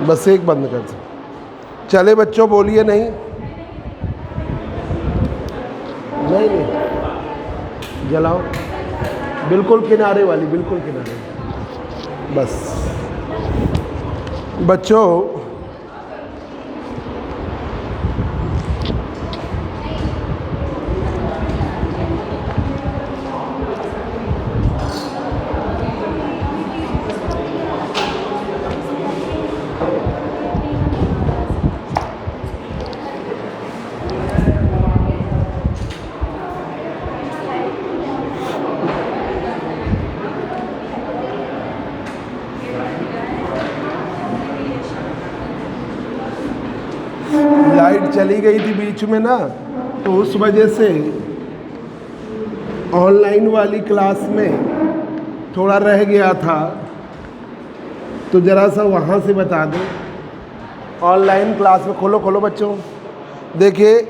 बस एक बंद कर दो। चले बच्चों, बोलिए नहीं। नहीं नहीं, जलाओ। बिल्कुल किनारे वाली, बिल्कुल किनारे। बस बच्चों, लाइट चली गई थी बीच में ना, तो उस वजह से ऑनलाइन वाली क्लास में थोड़ा रह गया था, तो ज़रा सा वहाँ से बता दें। ऑनलाइन क्लास में खोलो खोलो बच्चों, देखिए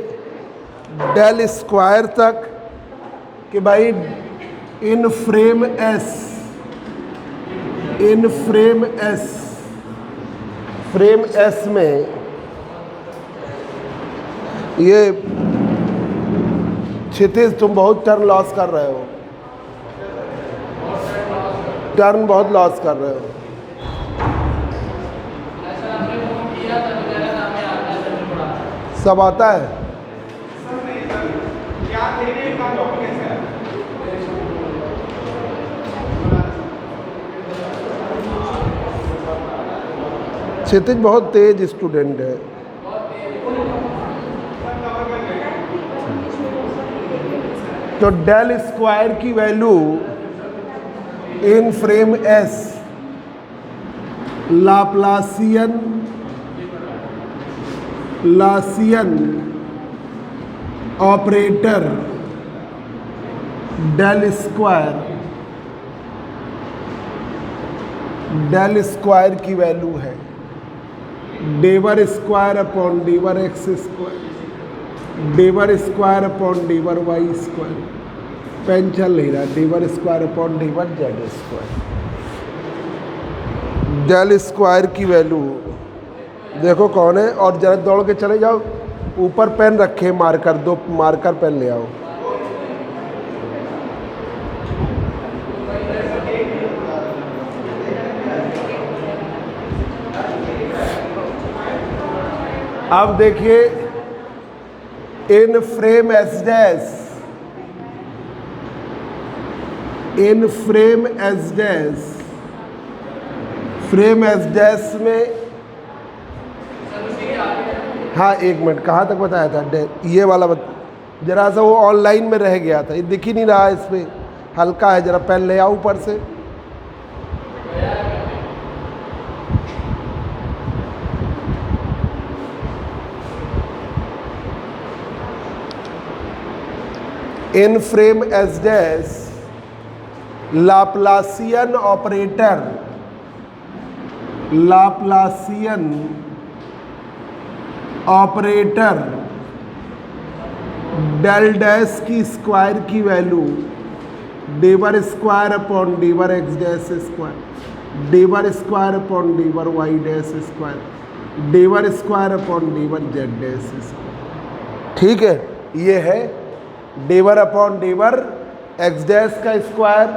डेल स्क्वायर तक कि भाई इन फ्रेम एस, इन फ्रेम एस, फ्रेम एस में ये क्षितिज, तुम बहुत टर्न लॉस कर रहे हो, टर्न बहुत लॉस कर रहे हो। सब आता है। क्षितिज बहुत तेज स्टूडेंट है। तो डेल स्क्वायर की value in frame S Laplacian operator del square की वैल्यू है डेवर square upon डेवर x square, डेवर square upon डेवर y square, pen चल नहीं रहा, डेवर square upon डेवर z square. Del square की वैल्यू देखो कौन है, और जरा दौड़ के चले जाओ, ऊपर पेन रखे मार्कर, दो मार्कर पेन ले आओ। अब देखिए इन फ्रेम एस डैश, इन frame S dash, frame S dash में, हाँ एक मिनट, कहाँ तक बताया था? ये वाला जरा सा वो ऑनलाइन में रह गया था, ये दिख ही नहीं रहा है, इसमें हल्का है, जरा पेन ले आओ ऊपर से। In frame S dash Laplacian operator, Laplacian operator del dash की स्क्वायर की वैल्यू डेवर square upon डेवर x dash square, डेवर square upon डेवर y dash square, डेवर square upon डेवर z dash square. ठीक है, ये है डेवर अपॉन डेवर एक्स डैश का स्क्वायर,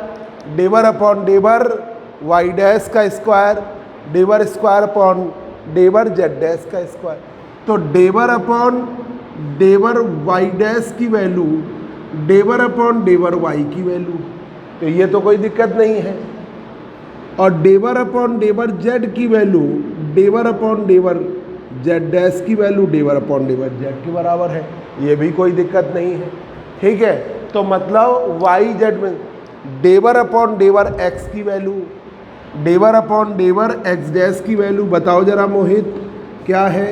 डेवर अपॉन डेवर वाई डैश का square, डेवर square upon डेवर z dash का स्क्वायर। तो डेवर अपॉन डेवर वाई डैश की वैल्यू डेवर अपॉन डेवर वाई की वैल्यू, तो ये तो कोई दिक्कत नहीं है। और डेवर अपॉन डेवर जेड की वैल्यू डेवर अपॉन डेवर जेड डैश की वैल्यू डेवर अपॉन डेवर जेड के बराबर है, ये भी कोई दिक्कत नहीं है। ठीक है, तो मतलब वाई जेड में डेवर अपॉन डेवर एक्स की वैल्यू, डेवर अपॉन डेवर एक्स डैश की वैल्यू बताओ जरा मोहित क्या है?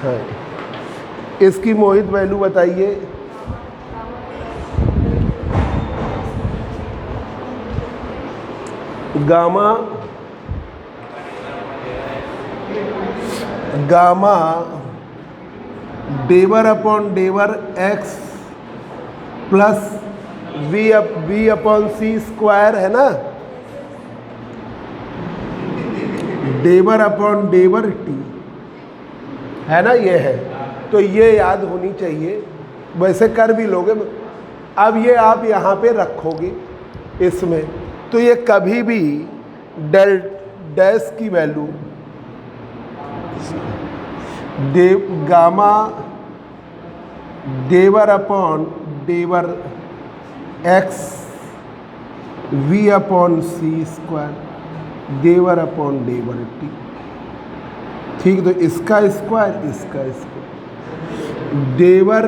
हाँ, इसकी मोहित वैल्यू बताइए। गामा, गामा डेवर upon डेवर x plus v upon c square है ना, डेवर अपॉन डेवर टी, है ना, ये है। तो ये याद होनी चाहिए, वैसे कर भी लोगे। अब ये आप यहाँ पे रखोगे इसमें, तो ये कभी भी डेल डैश की वैल्यू गामा डेवर upon डेवर x v upon c square डेवर अपॉन डेवर टी, ठीक। तो इसका स्क्वायर इसका square डेवर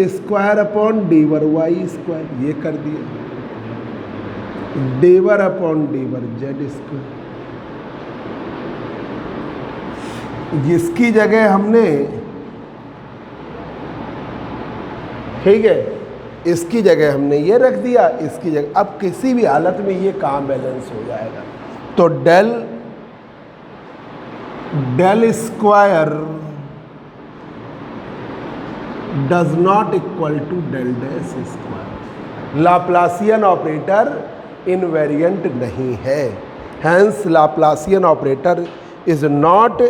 square upon डेवर y square, ये कर दिया, डेवर अपॉन डेवर जेड स्क्वायर। जिसकी जगह हमने, ठीक है, इसकी जगह हमने ये रख दिया, इसकी जगह, अब किसी भी हालत में ये काम बैलेंस हो जाएगा। तो del square does not equal to del dash square. Laplacian operator invariant नहीं है, hence Laplacian operator is not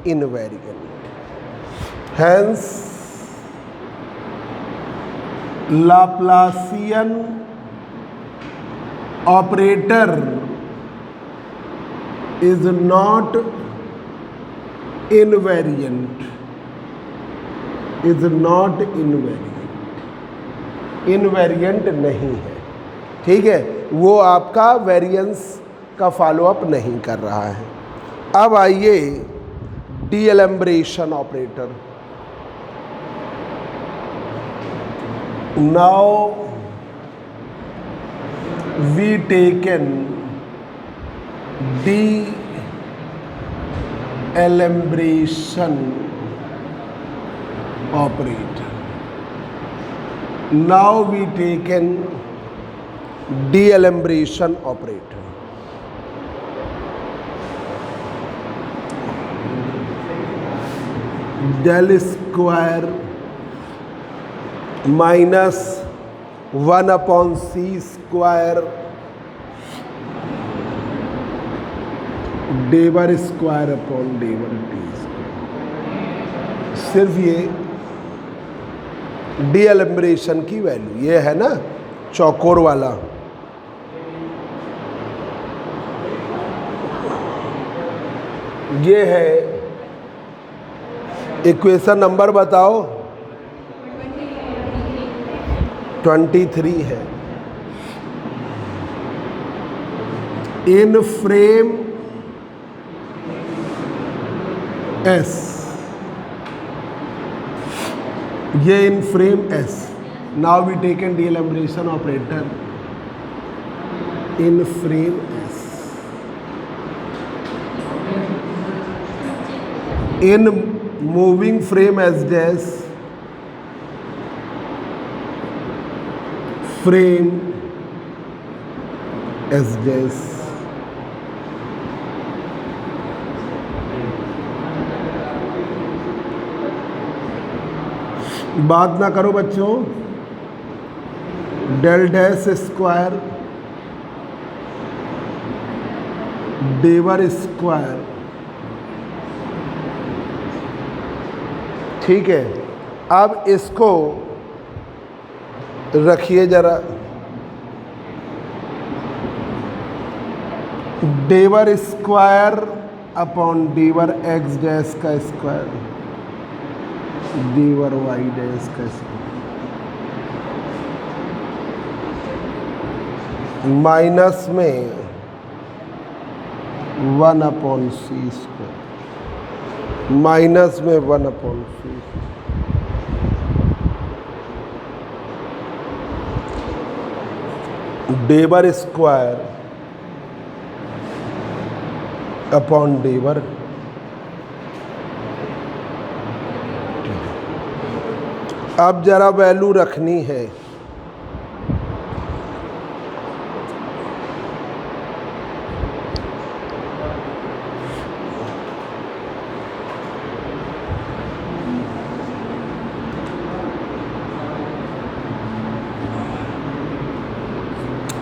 invariant, hence Laplacian operator is not invariant, is not invariant, invariant नहीं है, ठीक है। वो आपका वेरिएंस का फॉलोअप नहीं कर रहा है। अब आइए डीएलम्ब्रेशन operator. Now we taken de-alumbration operator. Now we taken de-alumbration operator. Del square minus 1 upon c square डेवर square upon डेवर t square. सिर्फ ये डीएलम्ब्रेशन की वैल्यू ये है ना, चौकोर वाला, ये है। इक्वेशन नंबर बताओ, 23 है। इन फ्रेम एस, ये in frame S. Now we taken d'Alembertian operator in frame S, in moving frame S dash frame S dash. बात ना करो बच्चों, डेल डैश स्क्वायर डेवर स्क्वायर, ठीक है। अब इसको रखिए जरा, डेवर स्क्वायर अपॉन डेवर एक्स डैश का स्क्वायर डेवर वाई डैश का स्क्वायर माइनस में 1 अपॉन सी स्क्वायर, माइनस में 1 अपॉन सी, डेवर स्क्वायर अपॉन डेवर। अब जरा वैल्यू रखनी है,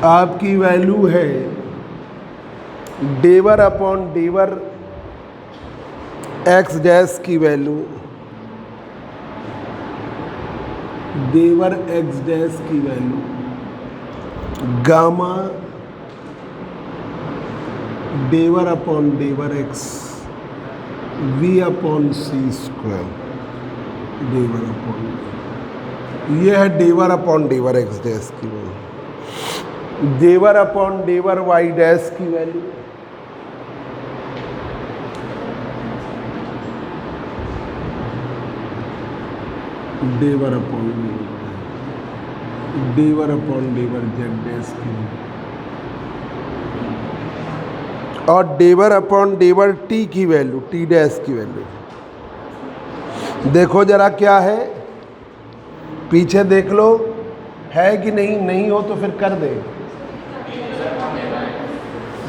आपकी वैल्यू है डेवर अपॉन डेवर एक्स डैश की वैल्यू, देवर एक्स डैश की वैल्यू गामा डेवर upon डेवर x v upon c square डेवर अपॉन, ये है डेवर अपॉन डेवर एक्स डैश की वैल्यू, डेवर अपॉन डेवर वाई डैश की वैल्यू, डेवर अपॉन डेवर जेड डैश की, और डेवर अपॉन डेवर टी की वैल्यू, टी डैश की वैल्यू। देखो जरा क्या है, पीछे देख लो है कि नहीं, नहीं हो तो फिर कर दे।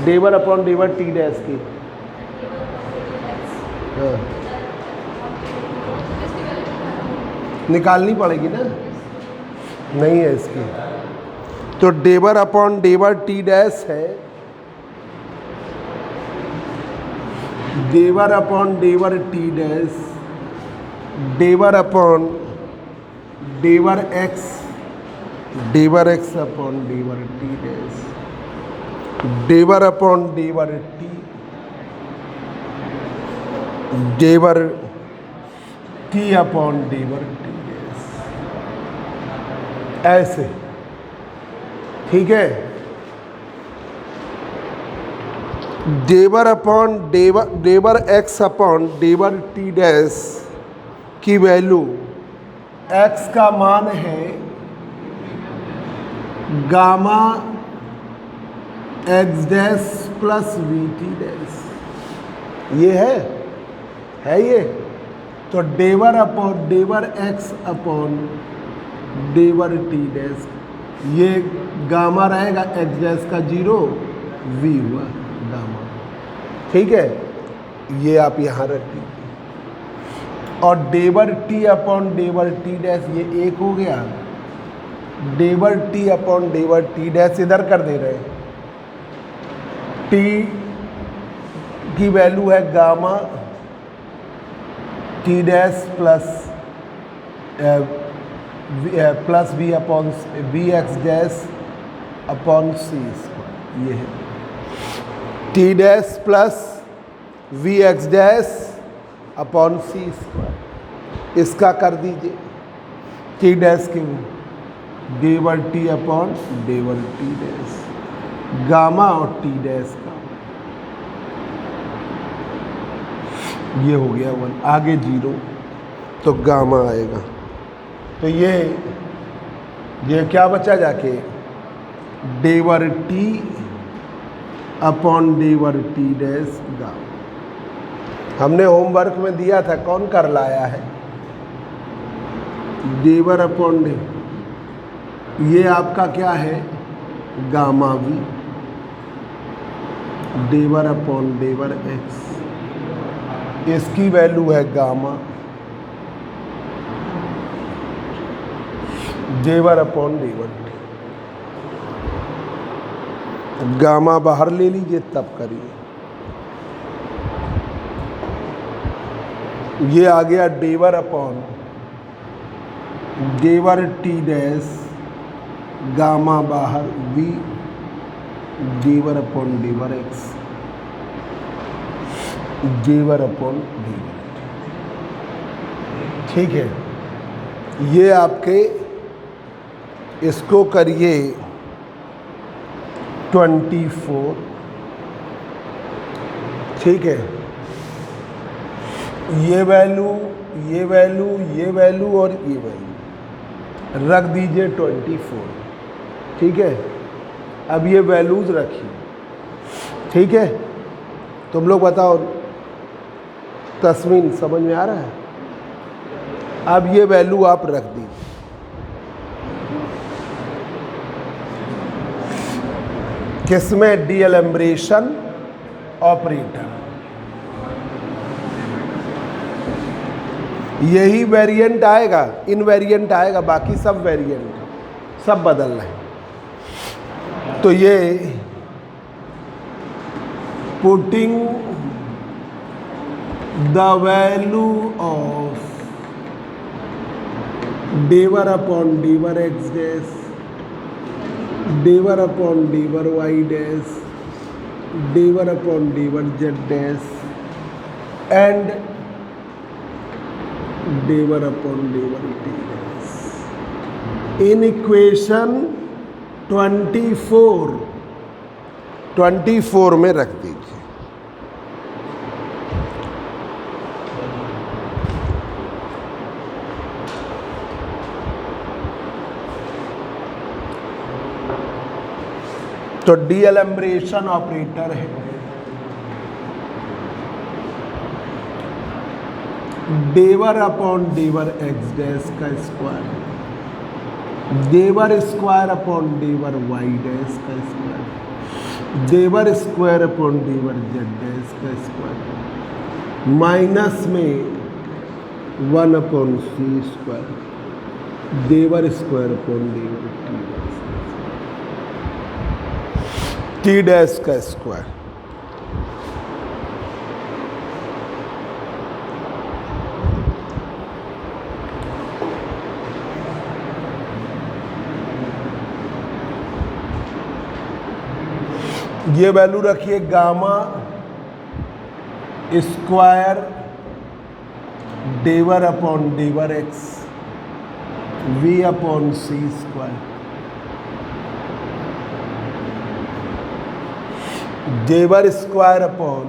डेवर अपॉन डेवर टी डैश की, हाँ निकालनी पड़ेगी ना, नहीं है इसकी। तो डेवर अपॉन डेवर टी डैश है डेवर अपॉन डेवर टी डैश, डेवर upon डेवर x upon डेवर t dash, डेवर अपॉन डेवर टी, डेवर टी अपॉन डेवर टी डैश, ऐसे, ठीक है। डेवर upon डेवर x upon डेवर t dash की वैल्यू, एक्स का मान है gamma x dash plus we T dash, ये है ये। तो डेवर upon डेवर x upon डेवर t dash, ये गामा रहेगा एक्स डैश का 0, वी हुआ गामा, ठीक है। ये आप यहाँ रख दीजिए, और डेवर टी अपॉन डेवर टी डैश ये एक हो गया, डेवर टी अपॉन डेवर टी डैश इधर कर दे रहे हैं। टी की वैल्यू है gamma t dash plus v upon v x dash upon c square, ये है t dash plus v x dash upon c square, इसका कर दीजिए टी डैश के डेवर t upon डेवर t dash, gamma और टी डैश का, ये हो गया 1, आगे 0 तो गामा आएगा। तो ये क्या बचा जाके, डेवर t upon डेवर t dash gamma. हमने होमवर्क में दिया था, कौन कर लाया है, डेवर अपॉन डेवर, ये आपका क्या है गामा वी, डेवर अपॉन डेवर एक्स, इसकी वैल्यू है गामा डेवर अपॉन डेवर टी, गामा बाहर ले लीजिए तब करिए। ये आ गया डेवर अपॉन डेवर टी डैश, गामा बाहर वी, डेवर अपॉन डेवर एक्स, डेवर अपॉन डेवर, ठीक है। ये आपके, इसको करिए 24, ठीक है। ये वैल्यू ये वैल्यू ये वैल्यू और ये वैल्यू रख दीजिए 24, ठीक है। अब ये वैल्यूज रखिए, ठीक है। तुम लोग बताओ, तस्मीन समझ में आ रहा है? अब ये वैल्यू आप रख दीजिए, किसमें, डीएलिब्रेशन ऑपरेटर, यही वेरिएंट आएगा, इनवेरिएंट आएगा, बाकी सब वेरिएंट सब बदल रहे हैं। तो ये putting the value of dy upon dy x dash, dy upon dy y dash, dy upon dy z dash, and dy upon dy t dash. In equation 24 में रख दीजिए। तो डीएलम्ब्रेशन ऑपरेटर है, डेवर अपॉन डेवर एक्स डैश का square, डेवर square upon डेवर y dash का square, डेवर square upon डेवर z dash का square, minus में 1 upon c square, डेवर square upon डेवर t dash का स्क्वायर। ये वैल्यू रखिए गामा स्क्वायर डेवर upon डेवर x v upon c square, डेवर square upon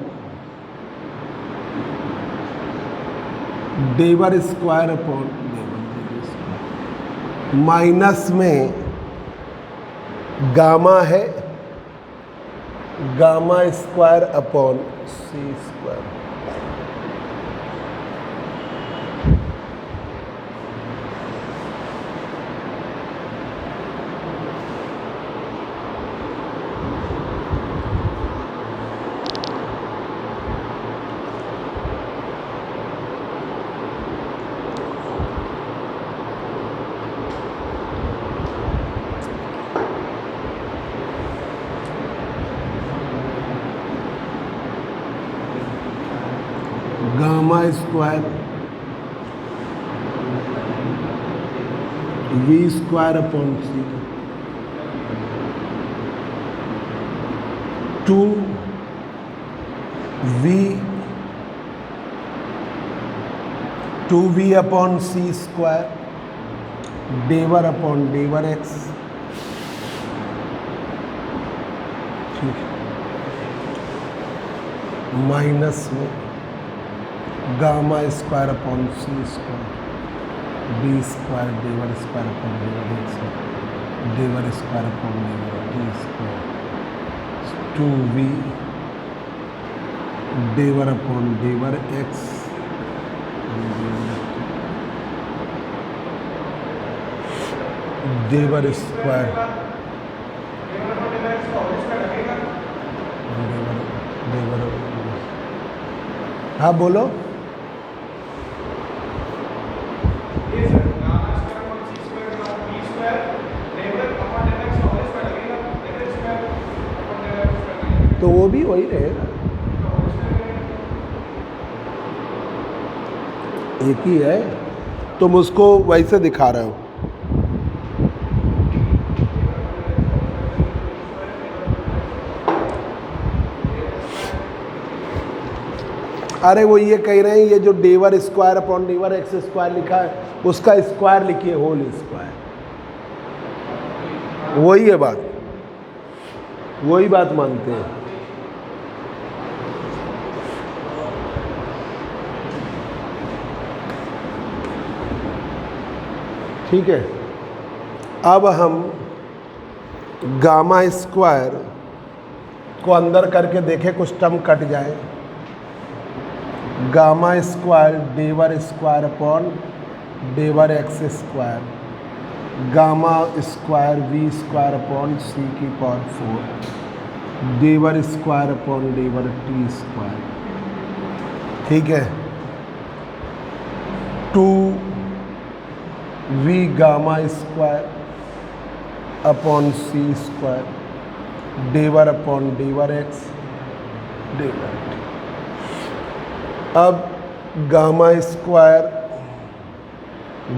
डेवर square upon डेवर, minus में गामा है, gamma square upon c square. Gamma square v square upon c, 2v upon c square डेवर upon डेवर x, ठीक है, minus में gamma square upon c square b square डेवर square upon डेवर x डेवर square upon डेवर t square 2v डेवर upon डेवर x डेवर square डेवर। हाँ बोलो। तो वो भी वही रहेगा, एक ही है, तुम उसको वैसे दिखा रहे हो। अरे वो ये कह रहे हैं, ये जो डेवर स्क्वायर अपॉन डेवर एक्स स्क्वायर लिखा है उसका स्क्वायर लिखिए, होल स्क्वायर। वही है बात, वही बात मानते हैं। ठीक है, अब हम गामा स्क्वायर को अंदर करके देखें, कुछ टर्म कट जाए। Gamma square डेवर square upon डेवर x square, gamma square v square upon c की पावर 4, डेवर स्क्वायर अपॉन डेवर टी स्क्वायर। ठीक है, 2v gamma square upon c square डेवर अपॉन डेवर एक्स डेवर। अब gamma square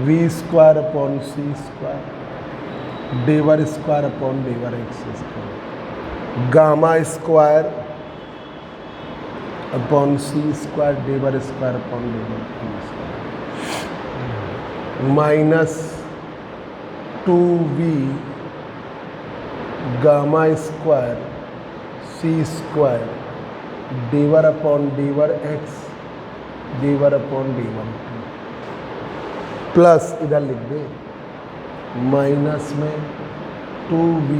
v square upon c square डेवर square upon डेवर x square gamma square upon c square डेवर square upon डेवर t square minus 2v gamma square c square डेवर upon डेवर x डेवर upon डेवर plus इधर लिख दे minus में 2v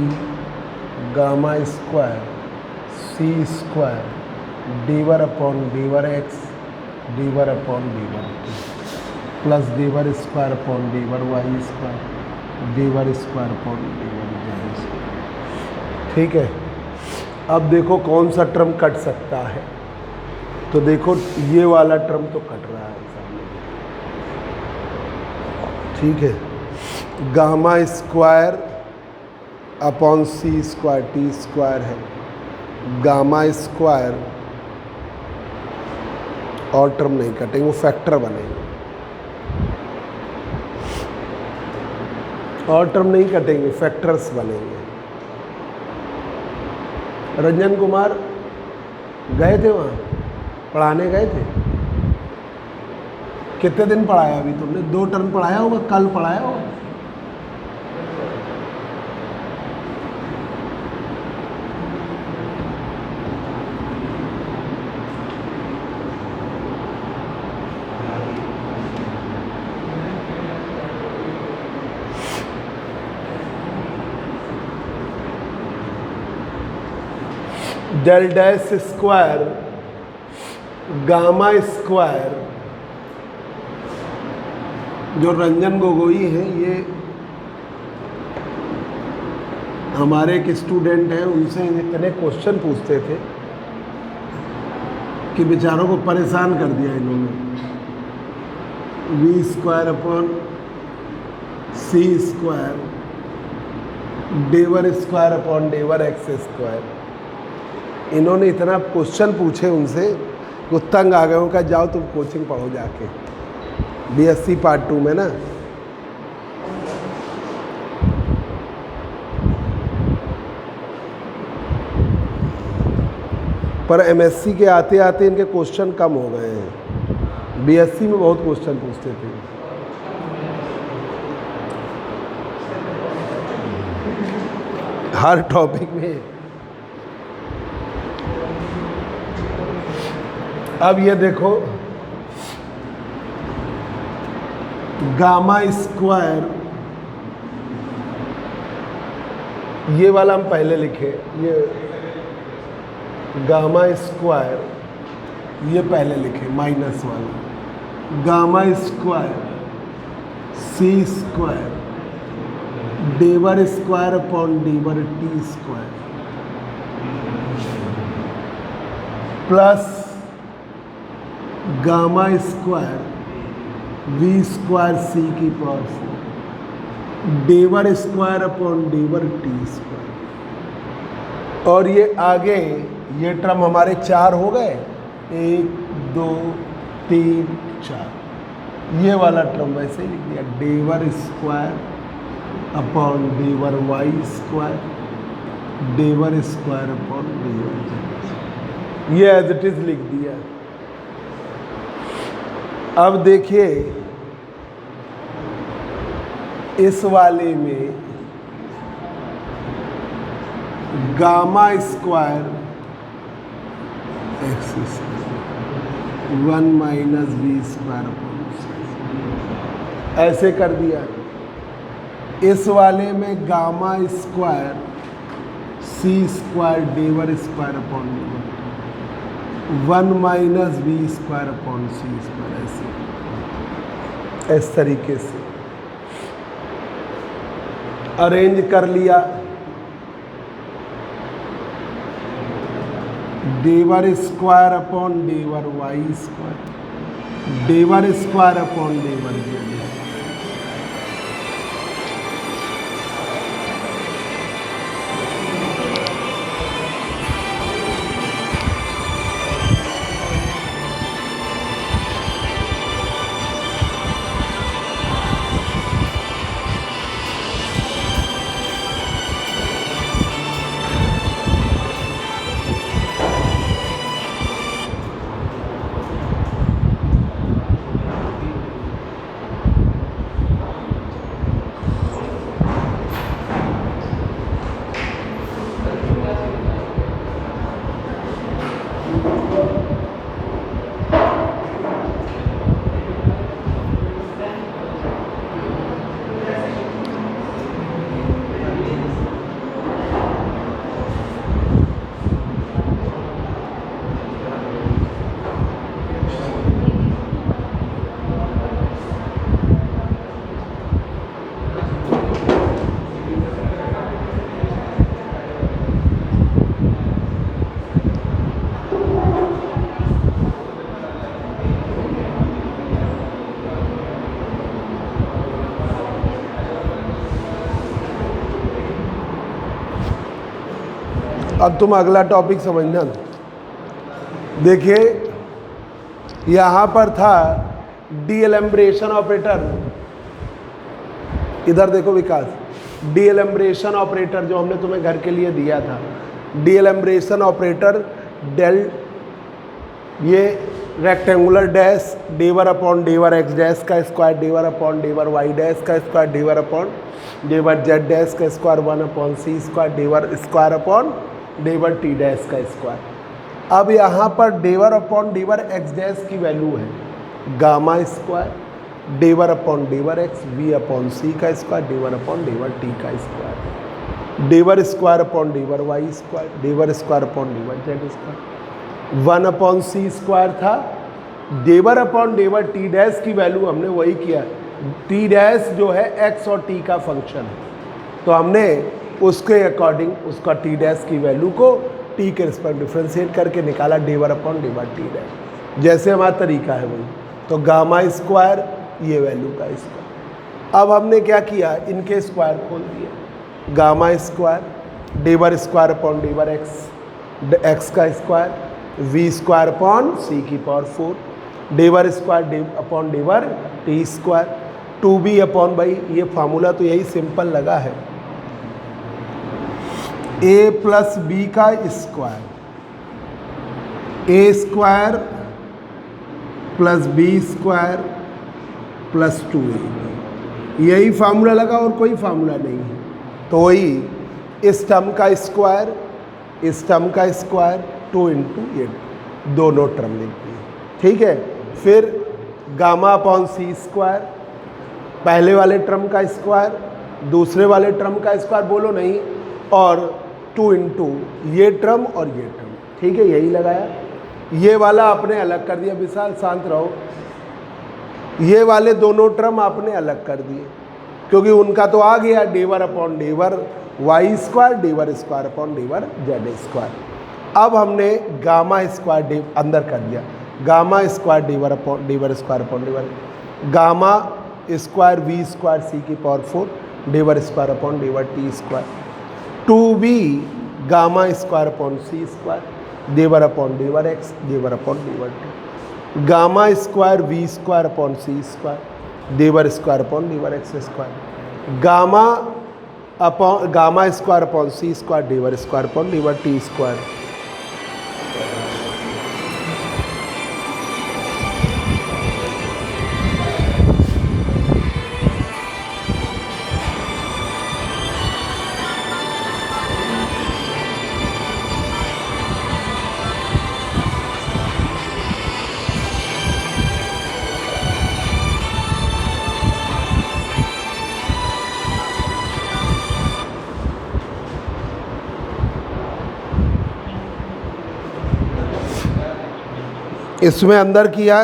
gamma square c square डेवर upon डेवर x डेवर upon डेवर प्लस डेवर square upon डेवर y square डेवर square upon डेवर z square. ठीक है, अब देखो कौन सा टर्म कट सकता है। तो देखो ये वाला टर्म तो कट रहा है सामने। ठीक है, gamma square upon c square t square है गामा स्क्वायर और टर्म नहीं कटेंगे, वो फैक्टर बनेंगे और टर्म नहीं कटेंगे, फैक्टर्स बनेंगे। रंजन कुमार गए थे वहाँ पढ़ाने गए थे? कितने दिन पढ़ाया अभी तुमने? 2 टर्म पढ़ाया होगा, कल पढ़ाया होगा। Del dash square gamma square जो रंजन गोगोई हैं, ये हमारे एक स्टूडेंट हैं, उनसे इतने क्वेश्चन पूछते थे कि बेचारों को परेशान कर दिया इन्होंने। V square upon c square डेवर square upon डेवर x square, इन्होंने इतना क्वेश्चन पूछे उनसे वो तंग आ गए। उनका जाओ तुम कोचिंग पढ़ो जाके, बीएससी पार्ट 2 में ना। पर एमएससी के आते आते इनके क्वेश्चन कम हो गए हैं। बीएससी में बहुत क्वेश्चन पूछते थे। हर टॉपिक में। अब ये देखो गामा स्क्वायर, ये वाला हम पहले लिखे, ये गामा स्क्वायर ये पहले लिखे माइनस वाला, gamma square c square डेवर square upon डेवर t square plus gamma square v square c की पावर से डेवर स्क्वायर अपॉन डेवर टी स्क्वायर। और ये आगे ये टर्म हमारे 4 हो गए, 1 2 3 4। ये वाला टर्म वैसे ही लिख दिया, डेवर square upon डेवर y square डेवर square upon डेवर z, ये एज इट इज लिख दिया। अब देखिए इस वाले में gamma square x square 1 minus b square upon ऐसे कर दिया। इस वाले में gamma square c square डेवर square upon 1 minus b square upon c square, ऐसे इस तरीके से अरेंज कर लिया। डेवर square upon डेवर y square डेवर square upon डेवर z. अब तुम अगला टॉपिक समझना। देखिए यहाँ पर था डीएलम्ब्रेशन ऑपरेटर, इधर देखो विकास, डीएलम्ब्रेशन ऑपरेटर जो हमने तुम्हें घर के लिए दिया था, डीएलम्ब्रेशन ऑपरेटर डेल, ये रेक्टेंगुलर डैश डेवर अपॉन डेवर एक्स डैश का स्क्वायर डेवर अपॉन डेवर वाई डैश का स्क्वायर डेवर अपॉन डेवर जेड डैश का square 1/c square डेवर square upon डेवर t dash का स्क्वायर। अब यहाँ पर डेवर अपॉन डेवर एक्स डैश की वैल्यू है गामा स्क्वायर डेवर upon डेवर x v upon c का स्क्वायर डेवर अपॉन डेवर टी का square, डेवर square upon डेवर y square डेवर square upon डेवर z square, 1/c square था। डेवर अपॉन डेवर टी डैश की वैल्यू हमने वही किया, टी डैश जो है एक्स और टी का फंक्शन है, तो हमने उसके अकॉर्डिंग उसका टी डैश की वैल्यू को टी के रिस्पेक्ट डिफ्रेंशिएट करके निकाला डेवर अपॉन डेवर टी डैश, जैसे हमारा तरीका है वही। तो गामा स्क्वायर ये वैल्यू का स्क्वायर। अब हमने क्या किया, इनके स्क्वायर खोल दिए, gamma square डेवर square upon डेवर x का square v square upon c की पावर 4 डेवर square upon डेवर t square 2b upon, भाई ये फार्मूला तो यही सिंपल लगा है, a प्लस बी का square a square plus b square plus 2a, यही फार्मूला लगा और कोई फार्मूला नहीं है। तो वही इस टर्म का स्क्वायर इस टर्म का स्क्वायर 2 इंटू ये दोनों टर्म लिखती है, ठीक है। फिर गामा अपॉन सी स्क्वायर, पहले वाले टर्म का स्क्वायर दूसरे वाले टर्म का स्क्वायर बोलो नहीं, और 2 इंटू ये टर्म और ये टर्म, ठीक है, यही लगाया। ये वाला आपने अलग कर दिया, विशाल शांत रहो, ये वाले दोनों टर्म आपने अलग कर दिए क्योंकि उनका तो आ गया डेवर upon डेवर y square डेवर square upon डेवर z square. अब हमने गामा स्क्वायर अंदर कर दिया, गामा स्क्वायर डेवर अपॉन डेवर स्क्वायर अपॉन डेवर gamma square v square c की पावर 4 डेवर square upon डेवर t square 2b gamma square upon c square डेवर अपॉन डेवर एक्स डेवर upon डेवर t, gamma square v square upon c square डेवर square upon डेवर x square, gamma square upon c square डेवर square upon डेवर t square. इसमें अंदर किया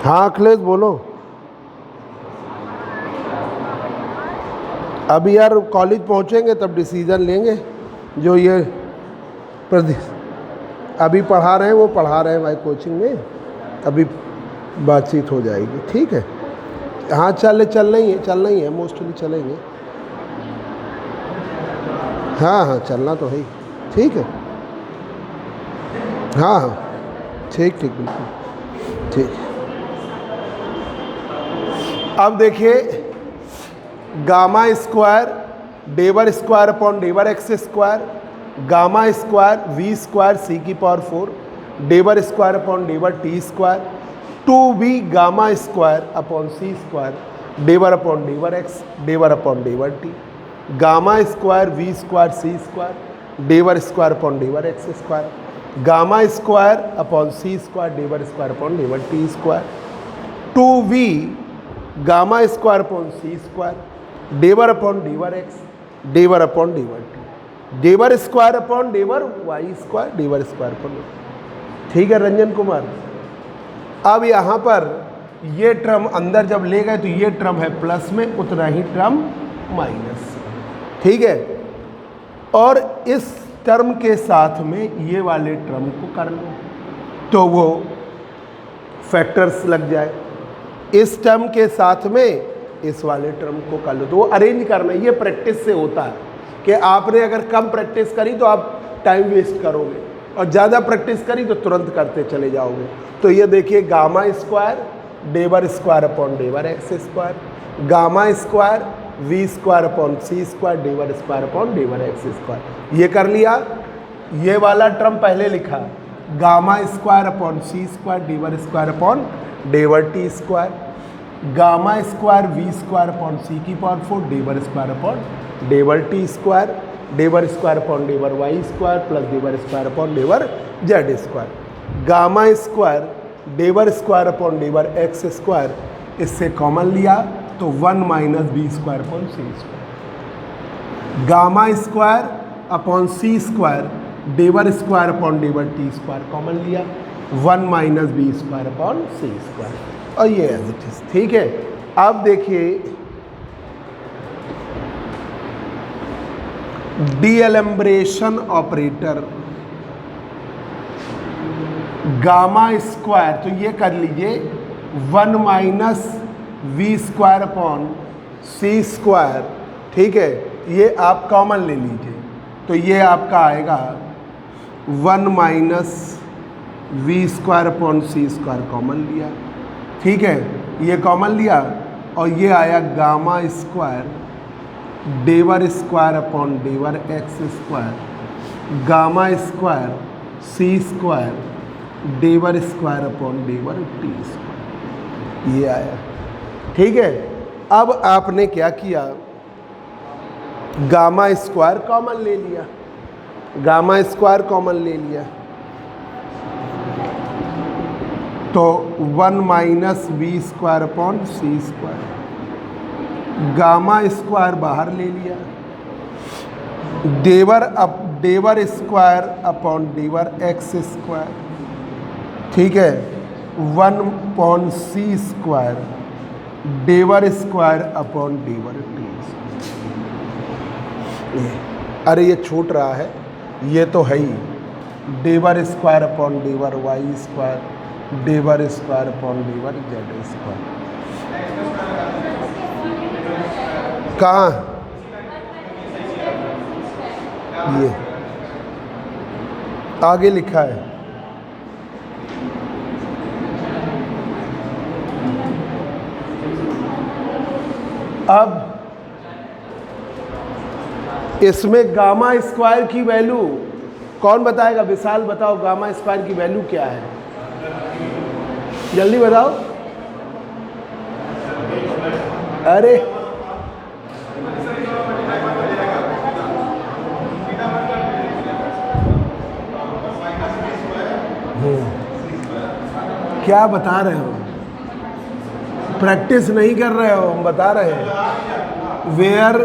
हाँ अखिलेश बोलो। अभी यार college पहुँचेंगे तब डिसीजन लेंगे, जो ये अभी पढ़ा रहे हैं वो पढ़ा रहे हैं भाई कोचिंग में, अभी बातचीत हो जाएगी, ठीक है। हाँ चलना ही है मोस्टली चलेंगे, हाँ चलना तो है ही, ठीक है, हाँ ठीक बिल्कुल ठीक। अब देखिए gamma square डेवर square upon डेवर x square gamma square v square c की पावर 4 डेवर square upon डेवर t square 2b gamma square upon c square डेवर अपॉन डेवर एक्स डेवर upon डेवर t, gamma square v square c square डेवर square upon डेवर x square, gamma square upon c square डेवर square upon डेवर t square 2v gamma square upon c square डेवर upon डेवर x डेवर upon डेवर t, डेवर square upon डेवर y square, डेवर square upon, ठीक है रंजन कुमार। अब यहाँ पर ये term अंदर जब ले गए तो ये टर्म है प्लस में, उतना ही टर्म माइनस, ठीक है। और इस टर्म के साथ में ये वाले टर्म को कर लो तो वो फैक्टर्स लग जाए, इस टर्म के साथ में इस वाले टर्म को कर लो तो वो अरेंज करना। ये प्रैक्टिस से होता है कि आपने अगर कम प्रैक्टिस करी तो आप टाइम वेस्ट करोगे, और ज़्यादा प्रैक्टिस करी तो तुरंत करते चले जाओगे। तो ये देखिए gamma square डेवर square upon डेवर x square, gamma square v square upon c square, डेवर square upon डेवर x square, ये कर लिया। ये वाला टर्म पहले लिखा, gamma square upon c square, डेवर square upon डेवर t square, gamma square v square upon c की power 4, डेवर square upon डेवर t square, डेवर square upon डेवर y square plus डेवर square upon डेवर z square, gamma square डेवर square upon डेवर x square, इससे common लिया तो 1 minus b square upon c square, gamma square upon c square डेवर square upon डेवर t square common लिया, 1 minus b square upon c square, और ये as it is, ठीक है। अब देखिए डीएलम्ब्रेशन ऑपरेटर गामा स्क्वायर, तो ये कर लीजिए 1 minus v square upon c square, ठीक है, ये आप कॉमन ले लीजिए तो ये आपका आएगा 1 minus v square upon c square common लिया, ठीक है, ये कॉमन लिया, और ये आया gamma square डेवर square upon डेवर x square, gamma square c square डेवर square upon डेवर t square, ये आया, ठीक है। अब आपने क्या किया, गामा स्क्वायर कॉमन ले लिया, गामा स्क्वायर कॉमन ले लिया तो 1 minus b square upon c square, gamma square बाहर ले लिया, डेवर स्क्वायर अपॉन डेवर एक्स स्क्वायर, ठीक है, 1 upon c square डेवर square upon डेवर t, अरे ये छूट रहा है, ये तो है ही, del square upon डेवर y square, डेवर square upon डेवर z square, कहाँ ये आगे लिखा है, अब इसमें गामा स्क्वायर की वैल्यू कौन बताएगा, विशाल बताओ गामा स्क्वायर की वैल्यू क्या है, जल्दी बताओ। अरे क्या बता रहे हो, प्रैक्टिस नहीं कर रहे हो, हम बता रहे हैं। वेयर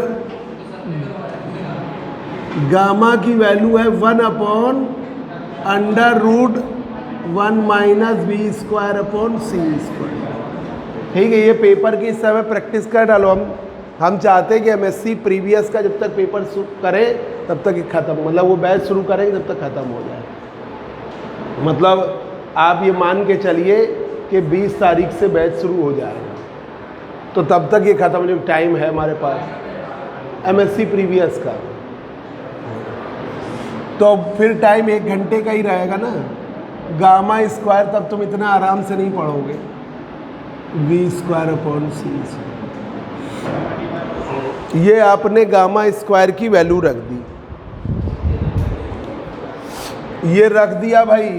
गामा की वैल्यू है 1 upon under root 1 minus b square upon c square, ठीक है। ये पेपर की समय प्रैक्टिस कर डालो। हम चाहते हैं कि एमएससी प्रीवियस का जब तक पेपर करें तब तक ये ख़त्म, मतलब वो बैच शुरू करेंगे तब तक ख़त्म हो जाए। मतलब आप ये मान के चलिए कि 20 तारीख से बैच शुरू हो जाएगा, तो तब तक ये ख़त्म, जब टाइम है हमारे पास एमएससी प्रीवियस का, तो फिर टाइम 1 घंटे का ही रहेगा ना। गामा स्क्वायर तब तुम इतना आराम से नहीं पढ़ोगे, वी स्क्वायर अपॉन सी, ये आपने गामा स्क्वायर की वैल्यू रख दी, ये रख दिया भाई,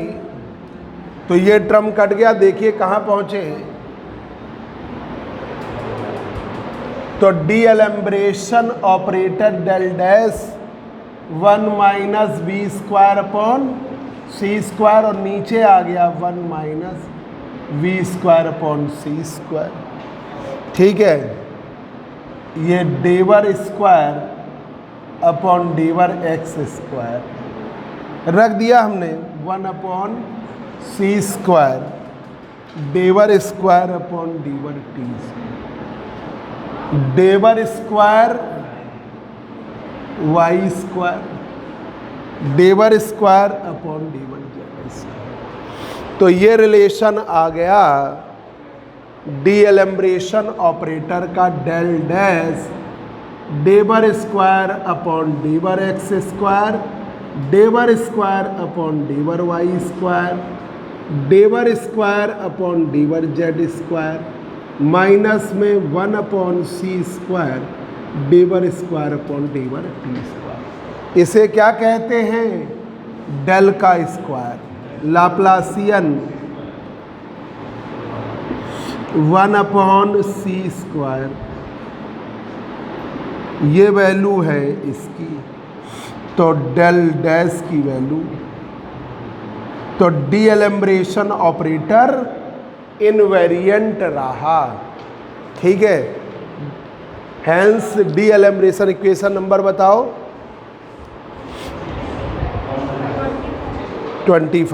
तो ये टर्म कट गया। देखिए कहाँ पहुँचे, तो d'Alembertian operator del dash 1 minus b square upon c square, और नीचे आ गया 1 minus v square upon c square, ठीक है। ये del square upon del x square रख दिया हमने 1/c² del square upon del t डेवर square y square डेवर square upon del z square. तो ये रिलेशन आ गया डीएलम्ब्रेशन ऑपरेटर का del dash del square upon डेवर x square डेवर square upon डेवर y square डेवर square upon डेवर z square minus में 1/c² del square upon डेवर t square. इसे क्या कहते हैं? डेल का स्क्वायर लाप्लासियन 1/c²। ये वैल्यू है इसकी, तो डेल डैश की वैल्यू, तो डीएलम्ब्रेशन ऑपरेटर इनवेरिएंट रहा। ठीक है, हैंस डीएलम्ब्रेशन इक्वेशन नंबर बताओ 25।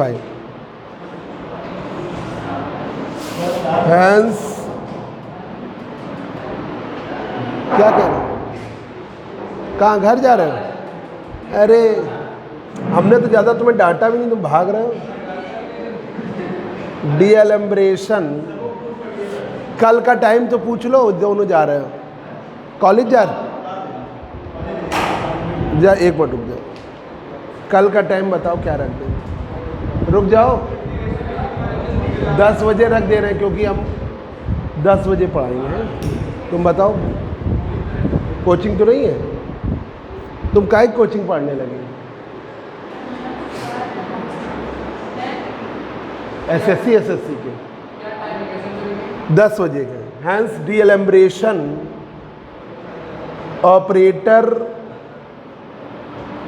हैंस क्या कह रहे हो? कहाँ घर जा रहे हो? अरे हमने तो ज़्यादा तुम्हें डांटा भी नहीं, तुम भाग रहे हो। डीएलम्ब्रेशन कल का टाइम तो पूछ लो, दोनों जा रहे हो कॉलेज जा एक मिनट रुक जाओ, कल का टाइम बताओ क्या रख दें? रुक जाओ 10 बजे रख दे रहे हैं क्योंकि हम 10 बजे पढ़ाएंगे। तुम बताओ कोचिंग तो नहीं है? तुम काहे कोचिंग पढ़ने लगे? एसएससी के 10 बजे के। Hence d'Alembertian operator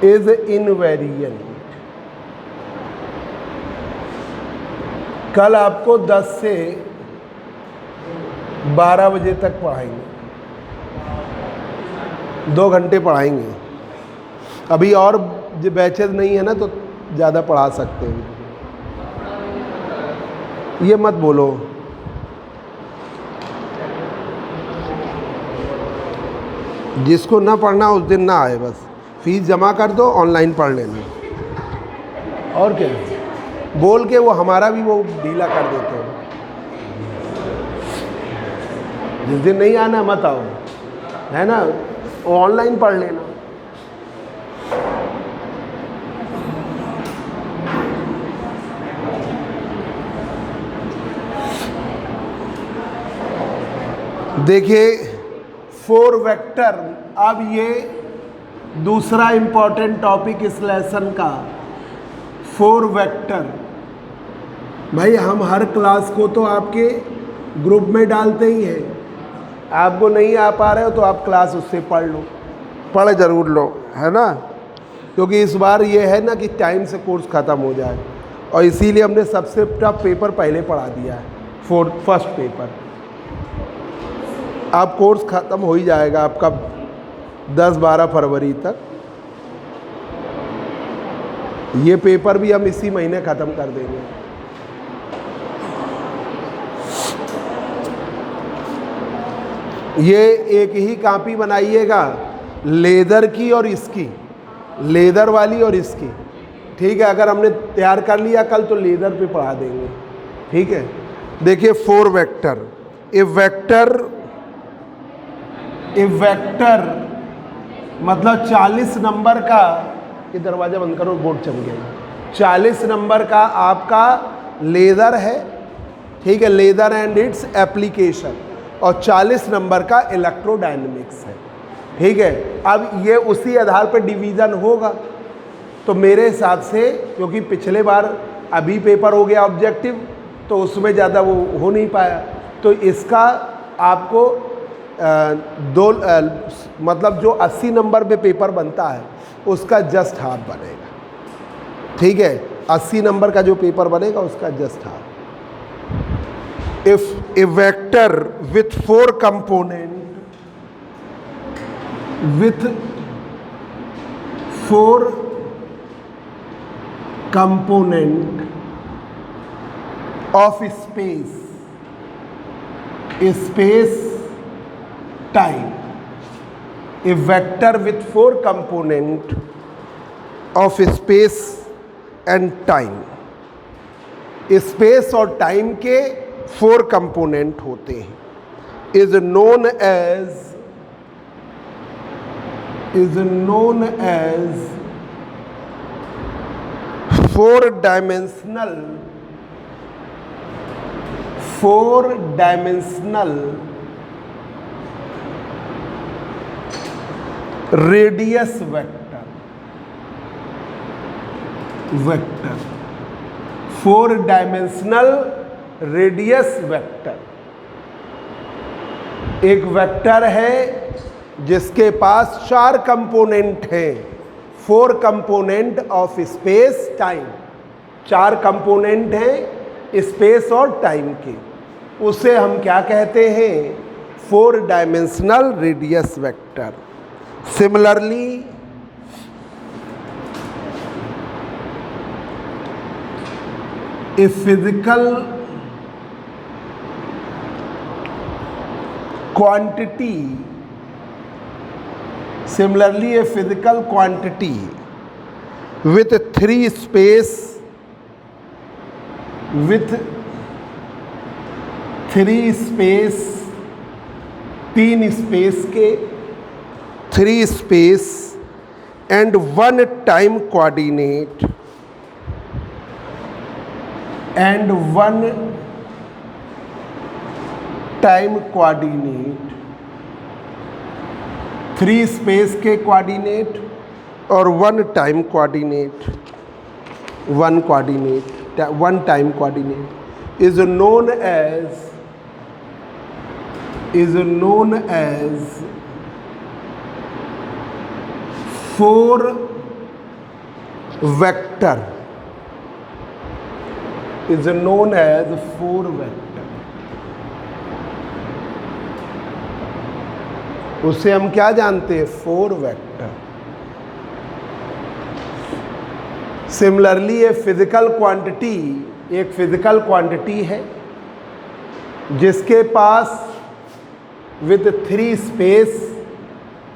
is invariant. कल आपको 10 से 12 बजे तक पढ़ाएंगे, 2 घंटे पढ़ाएंगे। अभी और जो बैचेज नहीं है ना तो ज़्यादा पढ़ा सकते हैं। ये मत बोलो। जिसको ना पढ़ना उस दिन ना आए, बस फीस जमा कर दो, ऑनलाइन पढ़ लेना। और क्या बोल के वो हमारा भी वो ढीला कर देते हैं। जिस दिन नहीं आना मत आओ, है ना, वो ऑनलाइन पढ़ लेना। देखिए 4 वेक्टर, अब ये दूसरा इंपॉर्टेंट टॉपिक इस लेसन का 4 वेक्टर। भाई हम हर क्लास को तो आपके ग्रुप में डालते ही हैं, आपको नहीं आ पा रहे हो तो आप क्लास उससे पढ़ लो, पढ़ जरूर लो, है ना, क्योंकि इस बार ये है ना कि टाइम से कोर्स ख़त्म हो जाए, और इसीलिए हमने सबसे टफ पेपर पहले पढ़ा दिया है, फर्स्ट पेपर। अब कोर्स ख़त्म हो ही जाएगा आपका 10-12 फरवरी तक। ये पेपर भी हम इसी महीने ख़त्म कर देंगे। ये एक ही कॉपी बनाइएगा, लेदर की और इसकी, लेदर वाली और इसकी। ठीक है, अगर हमने तैयार कर लिया कल तो लेदर पे पढ़ा देंगे। ठीक है, देखिए 4 वेक्टर। ए वेक्टर मतलब 40 नंबर का, ये दरवाज़ा बंद करो बोर्ड चल गया। 40 नंबर का आपका लेदर है, ठीक है, लेदर एंड इट्स एप्लीकेशन, और 40 नंबर का इलेक्ट्रोडायनेमिक्स है। ठीक है, अब ये उसी आधार पर डिवीज़न होगा। तो मेरे हिसाब से, क्योंकि पिछले बार अभी पेपर हो गया ऑब्जेक्टिव, तो उसमें ज़्यादा वो हो नहीं पाया, तो इसका आपको मतलब जो 80 नंबर पे पेपर बनता है उसका जस्ट हाफ बनेगा। ठीक है, 80 नंबर का जो पेपर बनेगा उसका just half. If A vector with 4 component, with 4 component of space time. A vector with 4 component of space and time. Space और टाइम के 4 कंपोनेंट होते हैं. is known as 4-dimensional radius vector. 4-dimensional radius vector एक vector है जिसके पास 4 component हैं. 4 component of space time. 4 component हैं space और टाइम के. उसे हम क्या कहते हैं? 4-dimensional radius vector. Similarly a physical quantity with 3 space 3 space के 3 space and 1 time coordinate and 1 time coordinate. 3 space के कोऑर्डिनेट और 1 time coordinate. 1 time coordinate is known as 4 vector. is known as 4 vector. उससे हम क्या जानते हैं? 4 vector. Similarly एक physical quantity है जिसके पास विद 3 स्पेस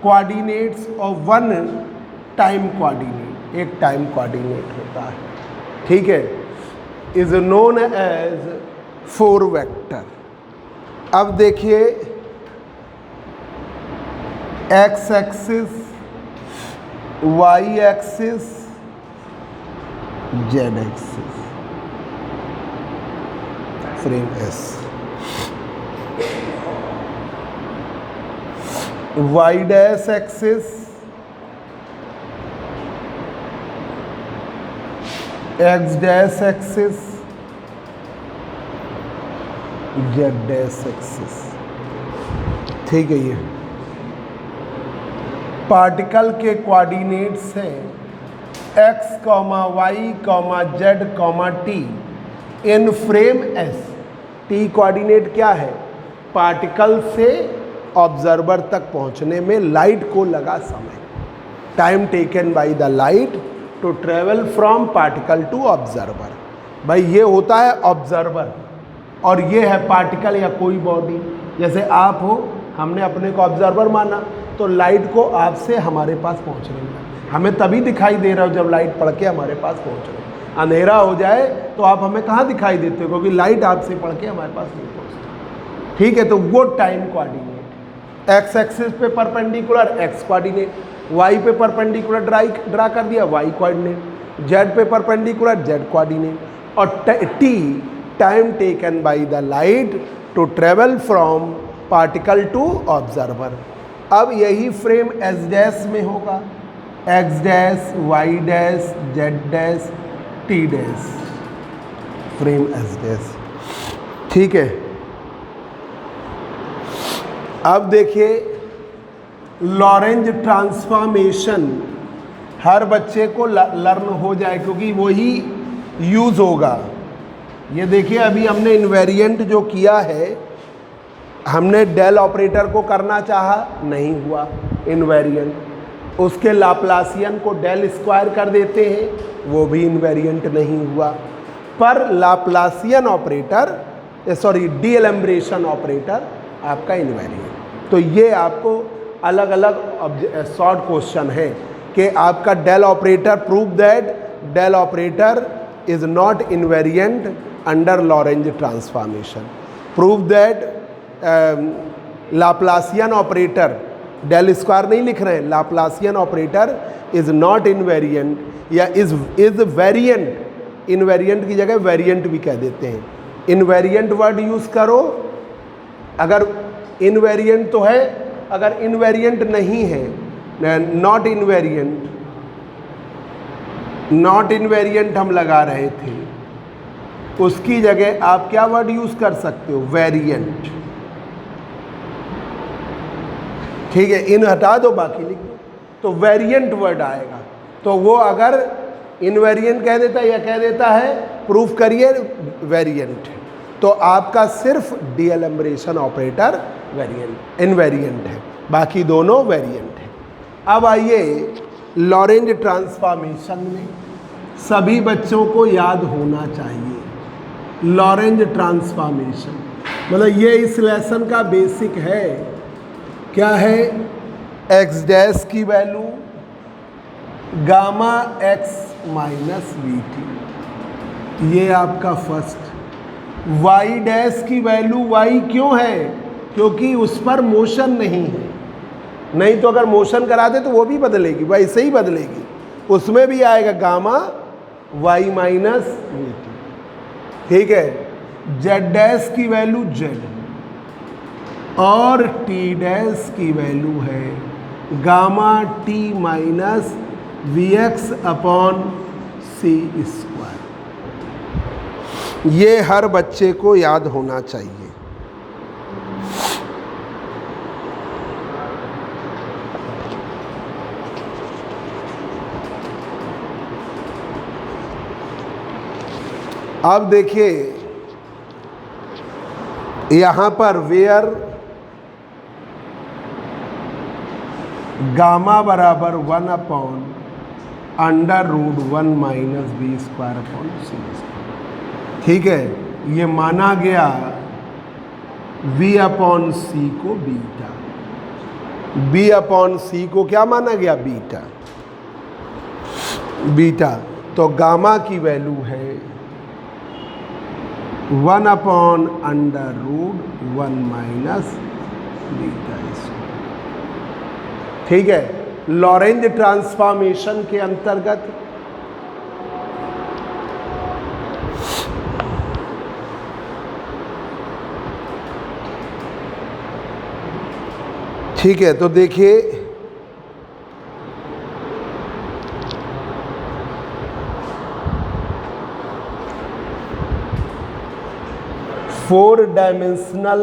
कोऑर्डिनेट्स और 1 टाइम कोऑर्डिनेट. एक टाइम कोऑर्डिनेट होता है. ठीक है. Is known as 4 vector. अब देखिए x axis, y axis, z axis, frame S. Y dash axis, x dash axis, z dash axis. ठीक है. ये पार्टिकल के कोऑर्डिनेट्स हैं x, y, z, t इन फ्रेम s. t कोऑर्डिनेट क्या है? Particle से ऑब्जर्वर तक पहुंचने में लाइट को लगा समय. Time taken by the light to travel from particle to observer. भाई ये होता है ऑब्जर्वर और ये है पार्टिकल या कोई बॉडी. जैसे आप हो, हमने अपने को ऑब्जर्वर माना तो लाइट को आपसे हमारे पास पहुंचने में हमें तभी दिखाई दे रहा हो जब लाइट पड़ के हमारे पास पहुंच रही. अंधेरा हो जाए तो आप हमें कहाँ दिखाई देते हो? क्योंकि लाइट आपसे पड़ के हमारे पास नहीं पहुंचती. ठीक है. तो वो टाइम कोऑर्डिनेट. एक्स एक्सिस पे परपेंडिकुलर एक्स कोऑर्डिनेट, वाई पे परपेंडिकुलर ड्रा कर दिया वाई कोऑर्डिनेट, जेड पे परपेंडिकुलर जेड कोऑर्डिनेट. और t time taken by the light to travel from particle to observer. अब यही फ्रेम एस डैश में होगा. X dash, y dash, z dash, t dash, frame S dash. ठीक है. अब देखिए लॉरेंज ट्रांसफॉर्मेशन हर बच्चे को लर्न हो जाए क्योंकि वही यूज़ होगा. ये देखिए अभी हमने इन्वेरिएंट जो किया है, हमने डेल ऑपरेटर को करना चाहा, नहीं हुआ इन्वेरिएंट. उसके लाप्लासियन को डेल स्क्वायर कर देते हैं, वो भी इनवेरिएंट नहीं हुआ। पर लाप्लासियन ऑपरेटर डी एलम्ब्रेशन ऑपरेटर आपका इनवेरिएंट। तो ये आपको अलग अलग शॉर्ट क्वेश्चन है कि आपका del operator prove that del operator is not invariant under Lorentz transformation, prove that Laplacian operator, del square नहीं लिख रहे हैं, Laplacian operator is not invariant या इज वेरिएंट, इनवेरिएंट की जगह वेरिएंट भी कह देते हैं। इनवेरिएंट वर्ड यूज करो, अगर इनवेरिएंट तो है, अगर इनवेरिएंट नहीं है, नॉट इनवेरिएंट, नॉट इनवेरिएंट हम लगा रहे थे, उसकी जगह आप क्या वर्ड यूज कर सकते हो, वेरिएंट। ठीक है, इन हटा दो, बाकी लिख दो, तो वेरिएंट वर्ड आएगा। तो वो अगर इनवेरिएंट कह देता है या कह देता है प्रूफ करिए वेरिएंट, तो आपका सिर्फ डी एलम्ब्रेशन ऑपरेटर वेरिएंट इनवेरिएंट है, बाकी दोनों वेरिएंट है। अब आइए लॉरेंज ट्रांसफॉर्मेशन में सभी बच्चों को याद होना चाहिए लॉरेंज ट्रांसफॉर्मेशन, मतलब ये इस लेसन का बेसिक है। क्या है, एक्स डैश की value gamma x minus v T, ये आपका फर्स्ट। वाई डैश की वैल्यू, वाई क्यों है, क्योंकि उस पर मोशन नहीं है, नहीं तो अगर मोशन करा दे तो वो भी बदलेगी, वैसे ही बदलेगी, उसमें भी आएगा gamma y minus v t. ठीक है, जेड डैश की वैल्यू जेड और टी डैश की वैल्यू है gamma t minus v x upon c square. ये हर बच्चे को याद होना चाहिए। अब देखिए यहाँ पर वेयर गामा बराबर 1 upon under root 1 minus b square upon c square. ठीक है, ये माना गया v अपॉन सी को बीटा, b अपॉन सी को क्या माना गया, बीटा, बीटा। तो गामा की वैल्यू है 1 upon under root 1 minus beta square. ठीक है, लॉरेंज ट्रांसफॉर्मेशन के अंतर्गत ठीक है, तो देखिए four dimensional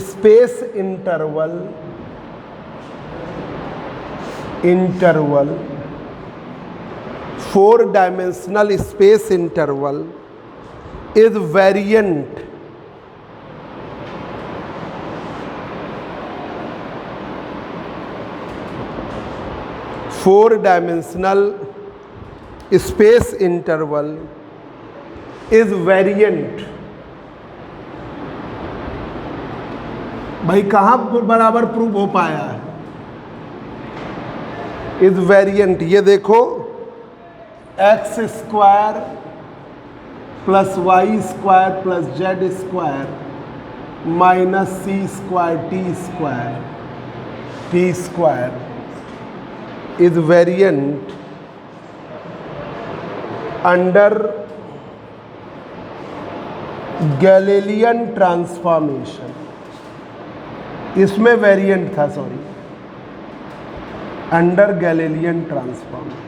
space interval 4-dimensional space interval is variant space interval is variant। भाई कहाँ बराबर प्रूव हो पाया है, इज वेरिएंट। ये देखो x square plus y square plus z square minus c square t square is variant under Galilean transformation. इसमें variant था, sorry, under Galilean transformation.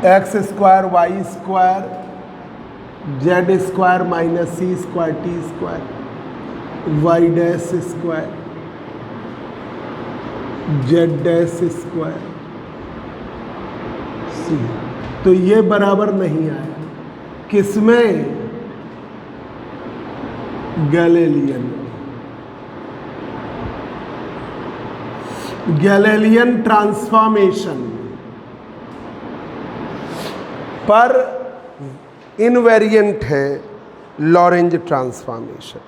X square y square z square minus c square t square y dash square z dash square c. तो ये बराबर नहीं आया। किसमें? Galilean. Galilean transformation पर invariant है Lorentz transformation.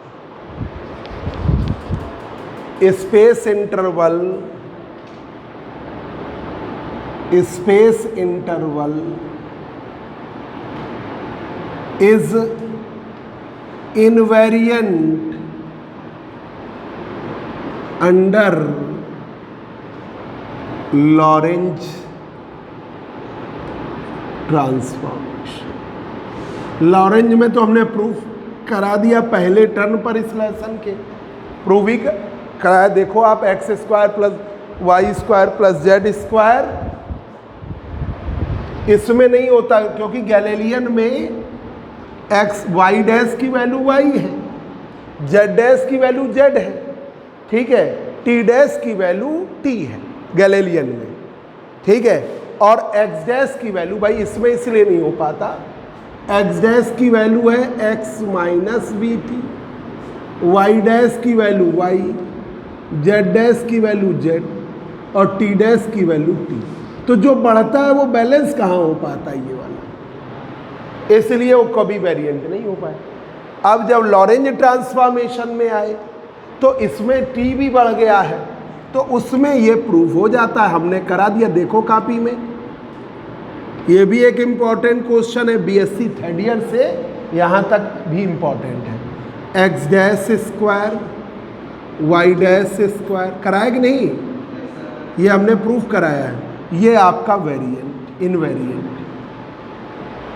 Space interval is invariant under Lorentz transformation. Lorentz में तो हमने प्रूफ करा दिया पहले टर्न पर इस लेसन के, प्रूफ ही कराया। देखो आप x square plus y square plus z square, इसमें नहीं होता क्योंकि गैलीलियन में एक्स वाई डैश की वैल्यू वाई है, जेड डैश की वैल्यू जेड है, ठीक है, टी डैश की वैल्यू टी है गैलीलियन में, ठीक है, और एक्स डैश की वैल्यू भाई इसमें इसलिए नहीं हो पाता, एक्स डैश की वैल्यू है x minus b t, y dash की वैल्यू वाई, जेड डैश की वैल्यू जेड और टी डैश की वैल्यू टी। तो जो बढ़ता है वो बैलेंस कहाँ हो पाता है ये वाला, इसलिए वो कभी वेरिएंट नहीं हो पाए। अब जब लॉरेंज ट्रांसफॉर्मेशन में आए तो इसमें टी भी बढ़ गया है, तो उसमें ये प्रूफ हो जाता है, हमने करा दिया। देखो कॉपी में, ये भी एक इम्पॉर्टेंट क्वेश्चन है, बीएससी थर्ड ईयर से यहाँ तक भी इम्पॉर्टेंट है। X dash square y dash square कराया कि नहीं, ये हमने प्रूफ कराया है। ये आपका वेरिएंट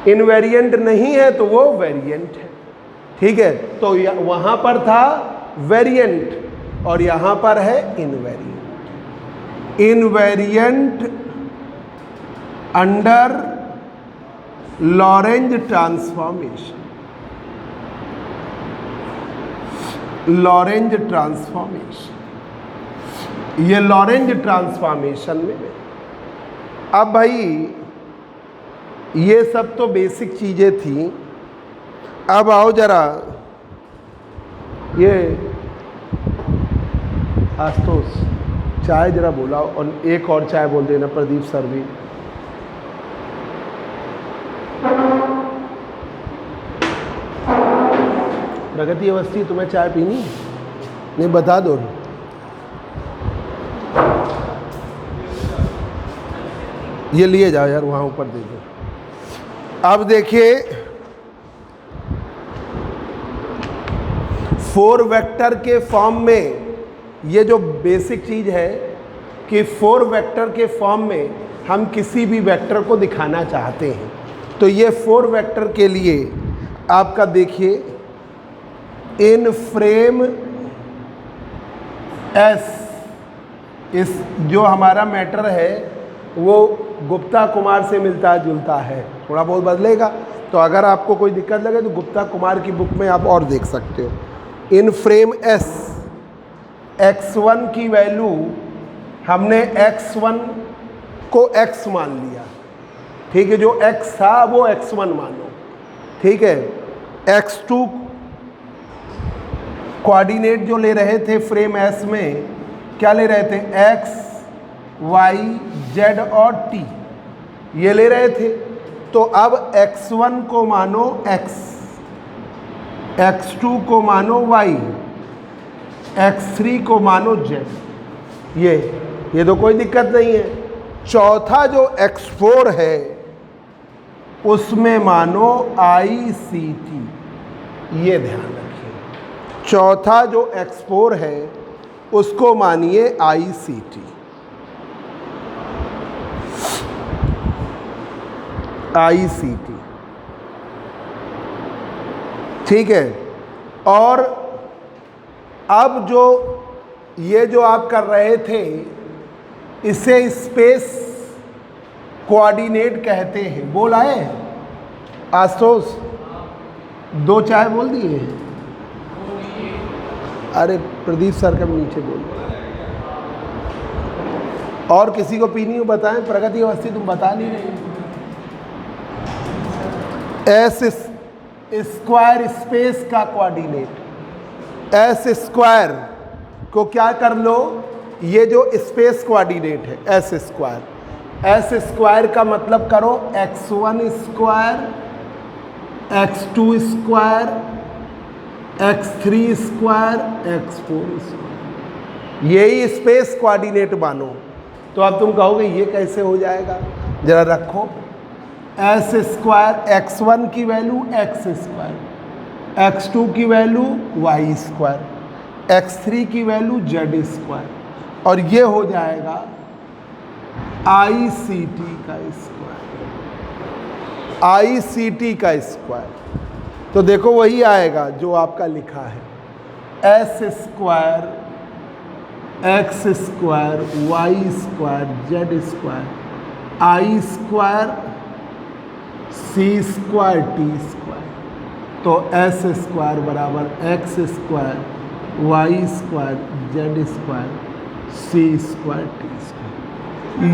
इनवेरिएंट नहीं है तो वो वेरिएंट है, ठीक है। तो वहाँ पर था वेरिएंट और यहाँ पर है invariant. Invariant under Lorentz transformation, Lorentz transformation, ये लॉरेंज ट्रांसफॉर्मेशन में। अब भाई ये सब तो बेसिक चीज़ें थी। अब आओ जरा, ये आशुतोष चाय जरा बुलाओ और एक और चाय बोल देना, प्रदीप सर भी। प्रगति अवस्थी तुम्हें चाय पीनी नहीं, बता दो। ये लिए जाओ यार, वहाँ ऊपर दे दो। अब देखिए 4 वेक्टर के फॉर्म में, ये जो बेसिक चीज़ है कि 4 वेक्टर के फॉर्म में हम किसी भी वेक्टर को दिखाना चाहते हैं, तो ये 4 वेक्टर के लिए आपका देखिए इन फ्रेम एस, इस जो हमारा मैटर है वो गुप्ता कुमार से मिलता जुलता है, थोड़ा बहुत बदलेगा। तो अगर आपको कोई दिक्कत लगे तो गुप्ता कुमार की बुक में आप और देख सकते हो। इन फ्रेम एस x1 की वैल्यू हमने x1 को x मान लिया, ठीक है, जो x था वो x1 मानो, ठीक है। x2 कोऑर्डिनेट जो ले रहे थे फ्रेम एस में, क्या ले रहे थे, x y z और t ये ले रहे थे। तो अब x1 को मानो x, x2 को मानो y, x3 को मानो z, ये तो कोई दिक्कत नहीं है। चौथा जो x4 है उसमें मानो ICT, ये ध्यान रखिए। चौथा जो x4 है उसको मानिए ICT, ICT, ठीक है। और अब जो ये जो आप कर रहे थे इसे स्पेस कोऑर्डिनेट कहते हैं। बोल आए आशुतोष, 2 चाय बोल दिए। अरे प्रदीप सर का भी नीचे बोल। और किसी को पीनी हो बताएं। प्रगति अवस्थी तुम बता नहीं रहे। स्क्वायर स्पेस का कोऑर्डिनेट। एस स्क्वायर को क्या कर लो, ये जो स्पेस कोऑर्डिनेट है एस स्क्वायर, एस स्क्वायर का मतलब करो x1 square, x2 square, x3 square, x4 square, यही स्पेस कोऑर्डिनेट मानो। तो अब तुम कहोगे ये कैसे हो जाएगा, जरा रखो। एस स्क्वायर, x1 की वैल्यू x स्क्वायर, x2 की वैल्यू y स्क्वायर, x3 की वैल्यू z स्क्वायर, और ये हो जाएगा ICT का स्क्वायर, ICT का स्क्वायर। तो देखो वही आएगा जो आपका लिखा है, s square, x square, y square, z square, I square, c square, t square. तो एस स्क्वायर बराबर x square, y square, z square, c square, t square,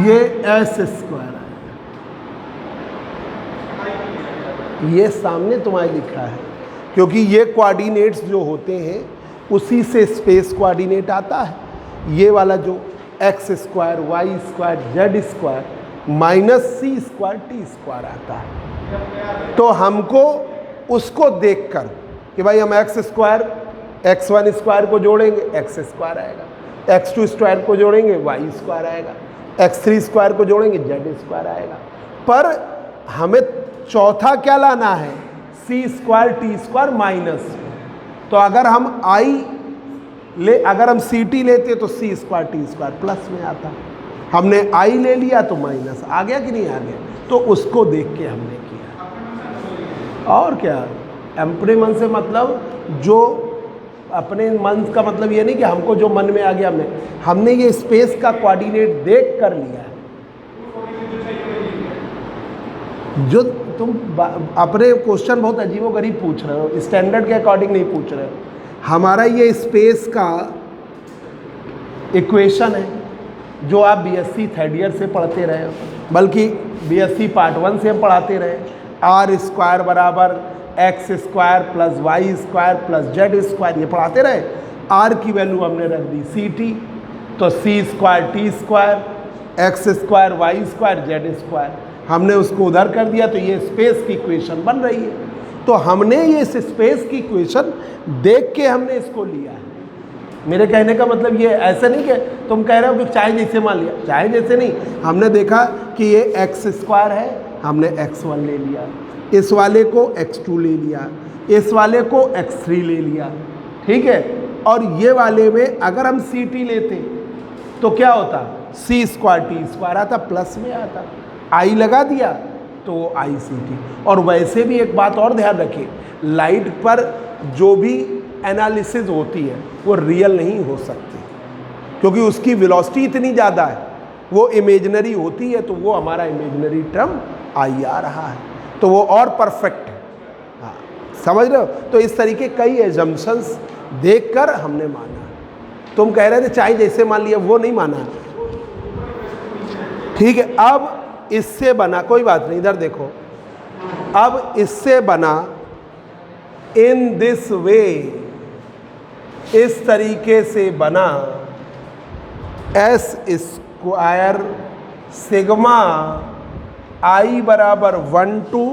ये एस स्क्वायर है। ये सामने तुम्हारे लिखा है, क्योंकि ये कोऑर्डिनेट्स जो होते हैं उसी से स्पेस कोऑर्डिनेट आता है। ये वाला जो x square, y square, z square minus c square, t square आता है। तो हमको उसको देखकर कि भाई हम एक्स स्क्वायर, x1 स्क्वायर को जोड़ेंगे एक्स स्क्वायर आएगा, x2 स्क्वायर को जोड़ेंगे वाई स्क्वायर आएगा, x3 स्क्वायर को जोड़ेंगे जेड स्क्वायर आएगा। पर हमें चौथा क्या लाना है, सी स्क्वायर, टी स्क्वायर माइनस। तो अगर हम अगर हम सी टी लेते तो c square t square plus में आता, हमने आई ले लिया तो माइनस आ गया कि नहीं आ गया। तो उसको देख के हमने किया। और क्या, अपने मन से मतलब जो अपने मन का मतलब ये नहीं कि हमको जो मन में आ गया हमने ये स्पेस का कोऑर्डिनेट देख कर लिया है। जो तुम अपने क्वेश्चन बहुत अजीबोगरीब पूछ रहे हो, स्टैंडर्ड के अकॉर्डिंग नहीं पूछ रहे हो। हमारा ये स्पेस का इक्वेशन है जो आप बीएससी थर्ड ईयर से पढ़ते रहे हो, बल्कि बीएससी पार्ट 1 से हम पढ़ाते रहे। आर स्क्वायर बराबर x square plus y square plus z square, ये पढ़ाते रहे। आर की वैल्यू हमने रख दी सी टी, तो c square t square, x square y square z square, हमने उसको उधर कर दिया। तो ये स्पेस की इक्वेशन बन रही है। तो हमने ये इस स्पेस की इक्वेशन देख के हमने इसको लिया है। मेरे कहने का मतलब ये ऐसे नहीं कि तुम कह रहे हो कि चाहे जैसे मान लिया, चाहे जैसे नहीं। हमने देखा कि ये एक्स स्क्वायर है, हमने x1 ले लिया, इस वाले को x2 ले लिया, इस वाले को x3 ले लिया, ठीक है। और ये वाले में अगर हम सी टी लेते तो क्या होता, सी स्क्वायर टी स्क्वायर आता, प्लस में आता, आई लगा दिया तो आई सी टी। और वैसे भी एक बात और ध्यान रखिए, लाइट पर जो भी एनालिसिस होती है वो रियल नहीं हो सकती, क्योंकि उसकी वेलोसिटी इतनी ज़्यादा है, वो इमेजिनरी होती है। तो वो हमारा इमेजिनरी टर्म आई आ रहा है, तो वो और परफेक्ट है। हाँ, समझ रहे हो। तो इस तरीके कई एजम्पशंस देखकर हमने माना। तुम कह रहे थे चाहे जैसे मान लिया, वो नहीं माना, ठीक है। अब इससे बना, कोई बात नहीं, इधर देखो, अब इससे बना इन दिस वे, इस तरीके से बना एस स्क्वायर सिग्मा आई बराबर 1 to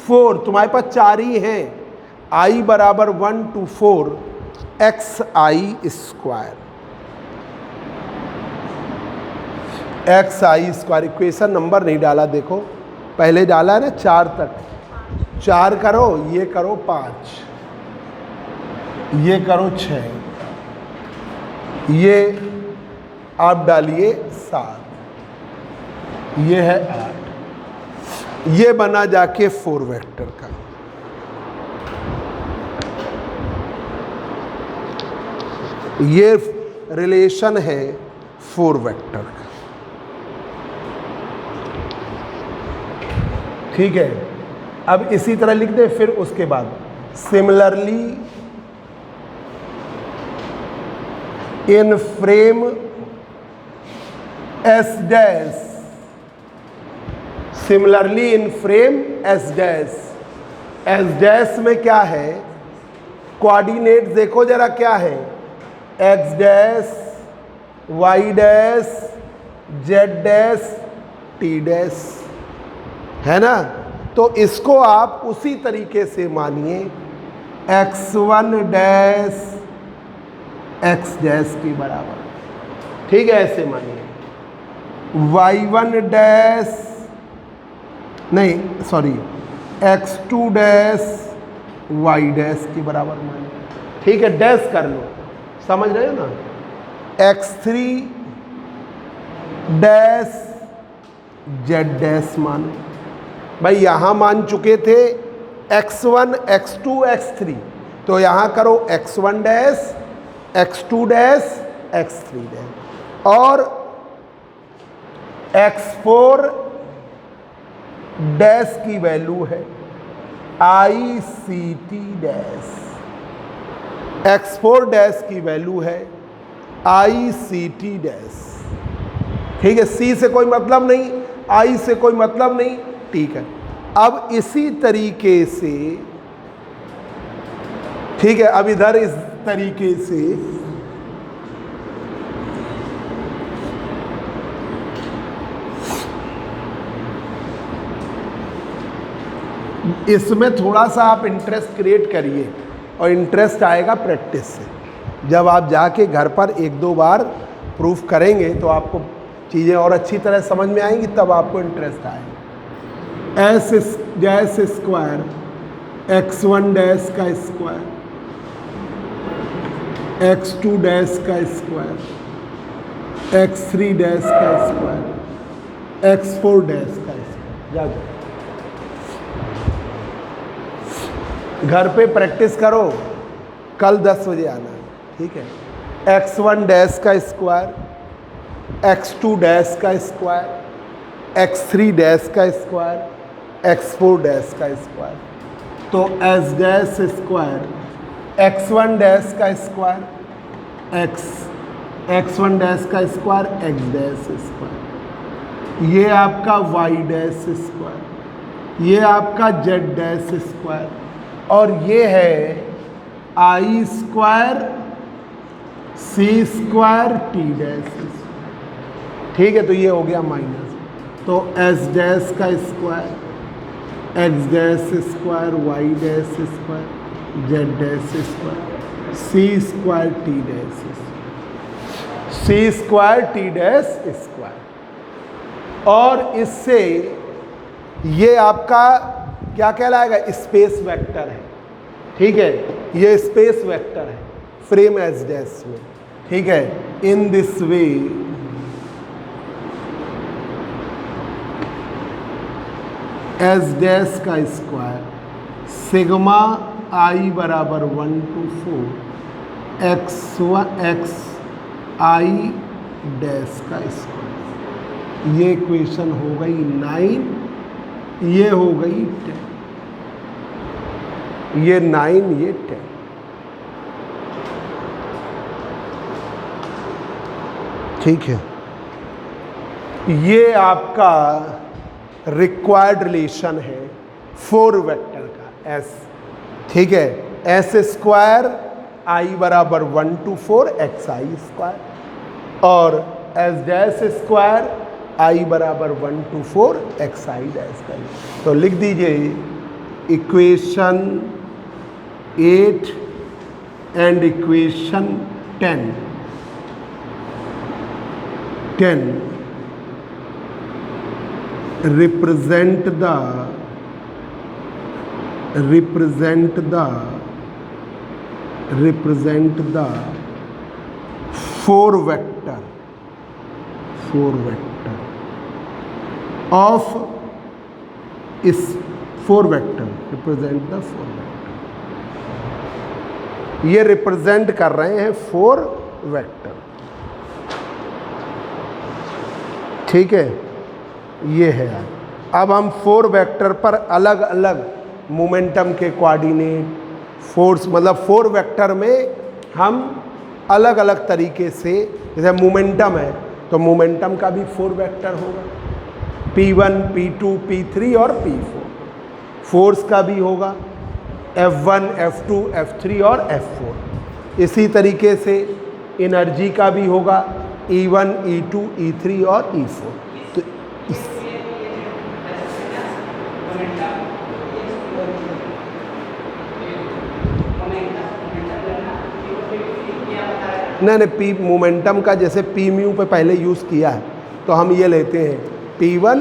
4, तुम्हारे पास 4 ही हैं, आई बराबर 1 to 4 x I square, x I square. Equation number नहीं डाला, देखो पहले डाला है ना 4 तक, 4 करो, ये करो 5, ये करो 6, ये आप डालिए 7, ये है 8, ये बना जाके 4 वेक्टर का। ये रिलेशन है 4 वेक्टर का, ठीक है। अब इसी तरह लिख दे, फिर उसके बाद similarly in frame S dash, similarly in frame S dash, s dash में क्या है, कोऑर्डिनेट देखो जरा क्या है, x dash, y dash, z dash, t dash, है ना। तो इसको आप उसी तरीके से मानिए, x1 डैश एक्स डैश के बराबर, ठीक है, ऐसे मानिए। y1 डैश नहीं sorry x2 dash y dash के बराबर मानिए, ठीक है, डैश कर लो, समझ रहे हो ना। x3 डैश z डैश मानो, भाई यहां मान चुके थे x1 x2 x3, तो यहां करो x1 dash x2 dash x3 dash, और x4 डैश की वैल्यू है ICT डैश, x4 डैश की वैल्यू है ICT डैश, ठीक है। C से कोई मतलब नहीं, I से कोई मतलब नहीं, ठीक है। अब इसी तरीके से, ठीक है, अब इधर इस तरीके से इसमें थोड़ा सा आप इंटरेस्ट क्रिएट करिए, और इंटरेस्ट आएगा प्रैक्टिस से। जब आप जाके घर पर एक दो बार प्रूफ करेंगे तो आपको चीज़ें और अच्छी तरह समझ में आएंगी, तब आपको इंटरेस्ट आएगा। S dash square x1 dash का स्क्वायर, x2 डैश का स्क्वायर, x3 डैश का स्क्वायर, x4 डैश का स्क्वायर। जाओ घर पे प्रैक्टिस करो, कल 10 बजे आना, ठीक है। x1 डैश का स्क्वायर, x2 डैश का स्क्वायर, x3 डैश का स्क्वायर, x4 डैश का स्क्वायर। तो s dash square x1 dash का स्क्वायर x1 डैश का स्क्वायर x डैश स्क्वायर, ये आपका y डैश स्क्वायर, ये आपका z डैश स्क्वायर, और ये है I square C square T dash, ठीक है। तो ये हो गया माइनस, तो S डैश का square x dash square, y dash square, z dash square, C square T dash, C square T dash square. और इससे ये आपका क्या कहलाएगा, स्पेस वेक्टर है, ठीक है, ये स्पेस वेक्टर है फ्रेम एस डैश में, ठीक है। In this way S dash का स्क्वायर सिग्मा I बराबर 1 to 4 x I डैश का स्क्वायर, ये इक्वेशन हो गई 9, ये हो गई 10, ये 9 ये 10, ठीक है। ये आपका रिक्वायर्ड रिलेशन है 4 वेक्टर का S, ठीक है। S स्क्वायर I बराबर 1 to 4 xi स्क्वायर, और S डैश स्क्वायर I बराबर 1 to 4 xi डैश का। तो लिख दीजिए equation 8 and equation 10 represent the 4 vector of is 4 vector, represent the 4 vector, ये रिप्रेजेंट कर रहे हैं 4 वेक्टर, ठीक है। ये है। अब हम 4 वेक्टर पर अलग अलग मोमेंटम के कोऑर्डिनेट, फोर्स, मतलब 4 वेक्टर में हम अलग अलग तरीके से, जैसे मोमेंटम है तो मोमेंटम का भी 4 वेक्टर होगा, P1 P2 P3 और P4। फोर्स का भी होगा, F1, F2, F3 और F4। इसी तरीके से एनर्जी का भी होगा E1, E2, E3 और E4। तो नहीं, पी मोमेंटम का जैसे पी म्यू पे पहले यूज़ किया है, तो हम ये लेते हैं P1,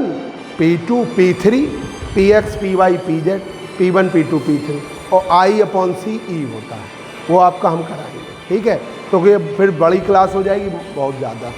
P2, P3, Px, Py, Pz, P1, P2, P3 और I/C E होता है, वो आपका हम कराएंगे। ठीक है, तो ये फिर बड़ी क्लास हो जाएगी बहुत ज़्यादा।